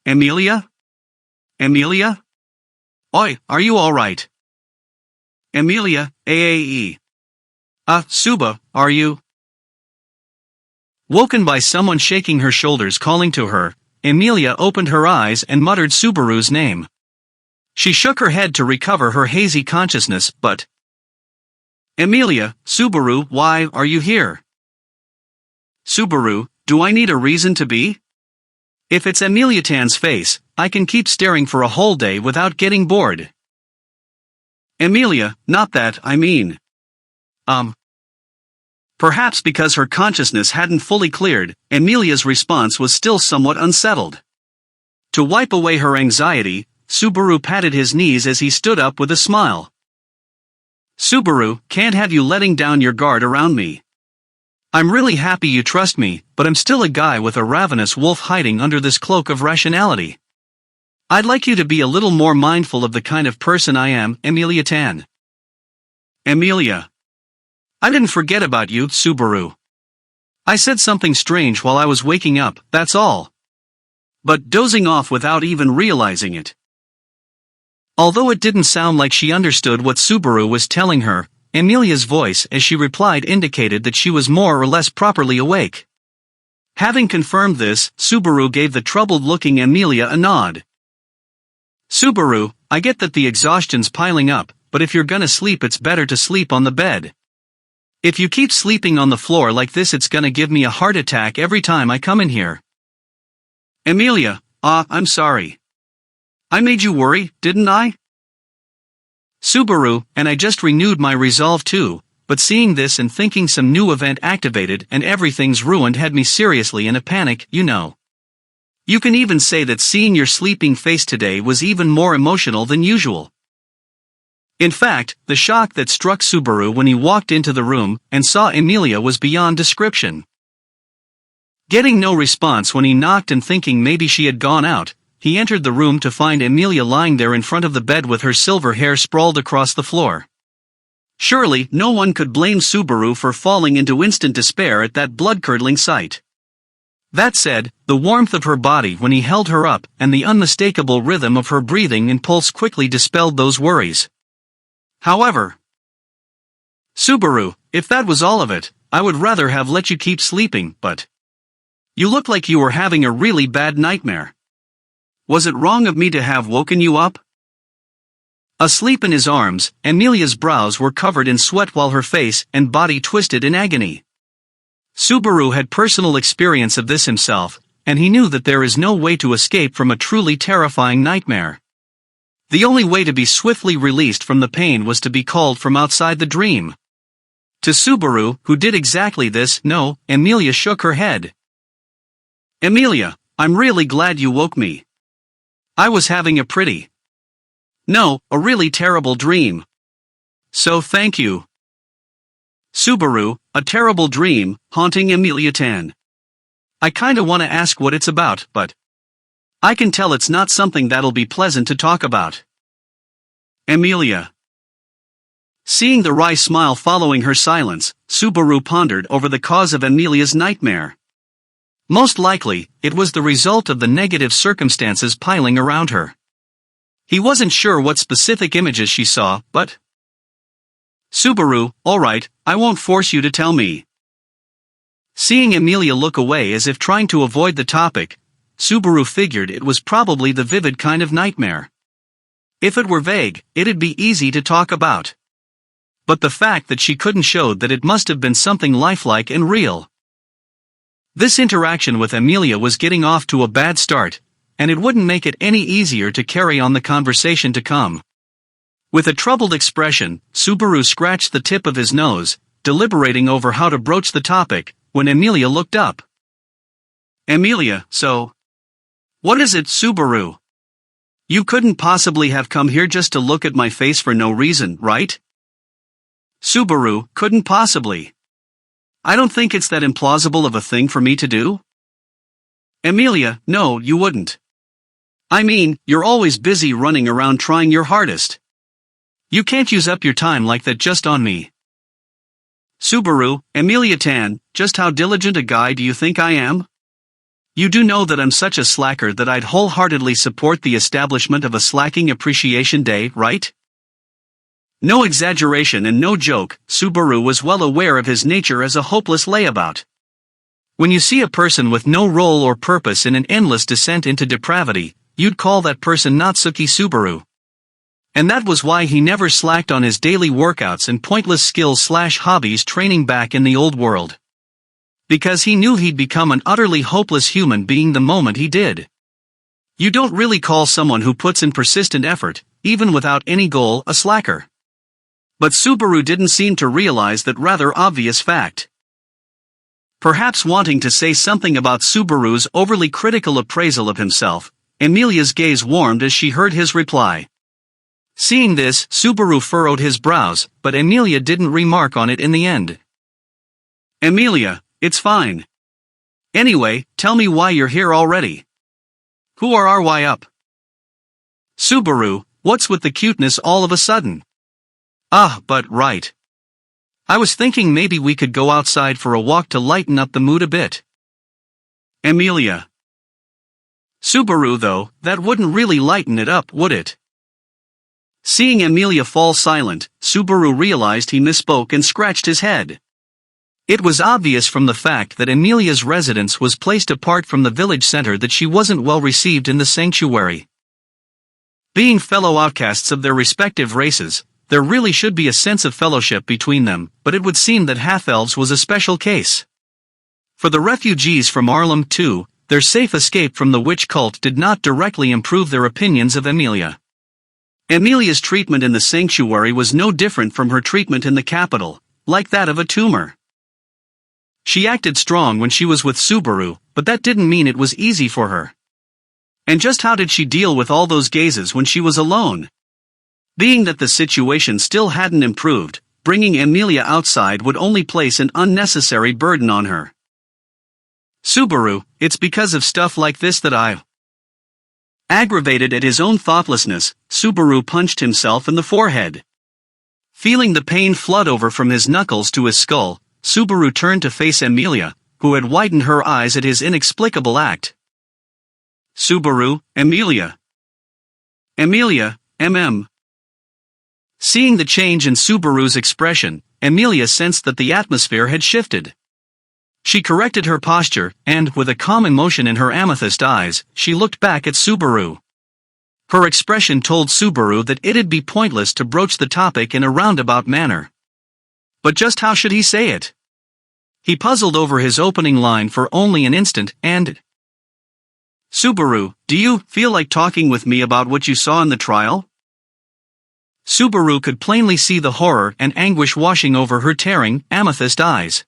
Amelia? Amelia? Oi, are you alright? Amelia, AAE. Suba, are you? Woken by someone shaking her shoulders calling to her, Amelia opened her eyes and muttered Subaru's name. She shook her head to recover her hazy consciousness, but... Amelia, Subaru, why are you here? Subaru, do I need a reason to be? If it's Amelia Tan's face, I can keep staring for a whole day without getting bored. Amelia, not that, I mean. Perhaps because her consciousness hadn't fully cleared, Amelia's response was still somewhat unsettled. To wipe away her anxiety, Subaru patted his knees as he stood up with a smile. Subaru, can't have you letting down your guard around me. I'm really happy you trust me, but I'm still a guy with a ravenous wolf hiding under this cloak of rationality. I'd like you to be a little more mindful of the kind of person I am, Amelia Tan. Amelia. I didn't forget about you, Subaru. I said something strange while I was waking up, that's all. But dozing off without even realizing it. Although it didn't sound like she understood what Subaru was telling her, Amelia's voice as she replied indicated that she was more or less properly awake. Having confirmed this, Subaru gave the troubled-looking Amelia a nod. Subaru, I get that the exhaustion's piling up, but if you're gonna sleep it's better to sleep on the bed. If you keep sleeping on the floor like this it's gonna give me a heart attack every time I come in here. Amelia, I'm sorry. I made you worry, didn't I? Subaru, and I just renewed my resolve too, but seeing this and thinking some new event activated and everything's ruined had me seriously in a panic, you know. You can even say that seeing your sleeping face today was even more emotional than usual. In fact, the shock that struck Subaru when he walked into the room and saw Amelia was beyond description. Getting no response when he knocked and thinking maybe she had gone out, he entered the room to find Amelia lying there in front of the bed with her silver hair sprawled across the floor. Surely, no one could blame Subaru for falling into instant despair at that blood-curdling sight. That said, the warmth of her body when he held her up and the unmistakable rhythm of her breathing and pulse quickly dispelled those worries. However, Subaru, if that was all of it, I would rather have let you keep sleeping, but you look like you were having a really bad nightmare. Was it wrong of me to have woken you up? Asleep in his arms, Amelia's brows were covered in sweat while her face and body twisted in agony. Subaru had personal experience of this himself, and he knew that there is no way to escape from a truly terrifying nightmare. The only way to be swiftly released from the pain was to be called from outside the dream. To Subaru, who did exactly this, no, Amelia shook her head. Amelia, I'm really glad you woke me. I was having a a really terrible dream. So thank you. Subaru, a terrible dream, haunting Amelia Tan. I kinda wanna ask what it's about, but I can tell it's not something that'll be pleasant to talk about. Amelia. Seeing the wry smile following her silence, Subaru pondered over the cause of Amelia's nightmare. Most likely, it was the result of the negative circumstances piling around her. He wasn't sure what specific images she saw, but... Subaru, alright, I won't force you to tell me. Seeing Amelia look away as if trying to avoid the topic, Subaru figured it was probably the vivid kind of nightmare. If it were vague, it'd be easy to talk about. But the fact that she couldn't showed that it must have been something lifelike and real. This interaction with Amelia was getting off to a bad start, and it wouldn't make it any easier to carry on the conversation to come. With a troubled expression, Subaru scratched the tip of his nose, deliberating over how to broach the topic, when Amelia looked up. Amelia, so... what is it, Subaru? You couldn't possibly have come here just to look at my face for no reason, right? Subaru, couldn't possibly. I don't think it's that implausible of a thing for me to do. Amelia, no, you wouldn't. I mean, you're always busy running around trying your hardest. You can't use up your time like that just on me. Subaru, Amelia Tan, just how diligent a guy do you think I am? You do know that I'm such a slacker that I'd wholeheartedly support the establishment of a slacking appreciation day, right? No exaggeration and no joke, Subaru was well aware of his nature as a hopeless layabout. When you see a person with no role or purpose in an endless descent into depravity, you'd call that person Natsuki Subaru. And that was why he never slacked on his daily workouts and pointless skills/hobbies training back in the old world. Because he knew he'd become an utterly hopeless human being the moment he did. You don't really call someone who puts in persistent effort, even without any goal, a slacker. But Subaru didn't seem to realize that rather obvious fact. Perhaps wanting to say something about Subaru's overly critical appraisal of himself, Emilia's gaze warmed as she heard his reply. Seeing this, Subaru furrowed his brows, but Emilia didn't remark on it in the end. Emilia, it's fine. Anyway, tell me why you're here already. Who are RY up? Subaru, what's with the cuteness all of a sudden? But right. I was thinking maybe we could go outside for a walk to lighten up the mood a bit. Emilia. Subaru though, that wouldn't really lighten it up, would it? Seeing Emilia fall silent, Subaru realized he misspoke and scratched his head. It was obvious from the fact that Emilia's residence was placed apart from the village center that she wasn't well received in the sanctuary. Being fellow outcasts of their respective races, there really should be a sense of fellowship between them, but it would seem that half-elves was a special case. For the refugees from Arlem too, their safe escape from the witch cult did not directly improve their opinions of Emilia. Emilia's treatment in the sanctuary was no different from her treatment in the capital, like that of a tumor. She acted strong when she was with Subaru, but that didn't mean it was easy for her. And just how did she deal with all those gazes when she was alone? Being that the situation still hadn't improved, bringing Emilia outside would only place an unnecessary burden on her. Subaru, it's because of stuff like this that I... Aggravated at his own thoughtlessness, Subaru punched himself in the forehead. Feeling the pain flood over from his knuckles to his skull, Subaru turned to face Emilia, who had widened her eyes at his inexplicable act. Subaru, Emilia. Emilia, Seeing the change in Subaru's expression, Emilia sensed that the atmosphere had shifted. She corrected her posture, and, with a calm emotion in her amethyst eyes, she looked back at Subaru. Her expression told Subaru that it'd be pointless to broach the topic in a roundabout manner. But just how should he say it? He puzzled over his opening line for only an instant, and... Subaru, do you feel like talking with me about what you saw in the trial? Subaru could plainly see the horror and anguish washing over her tearing, amethyst eyes.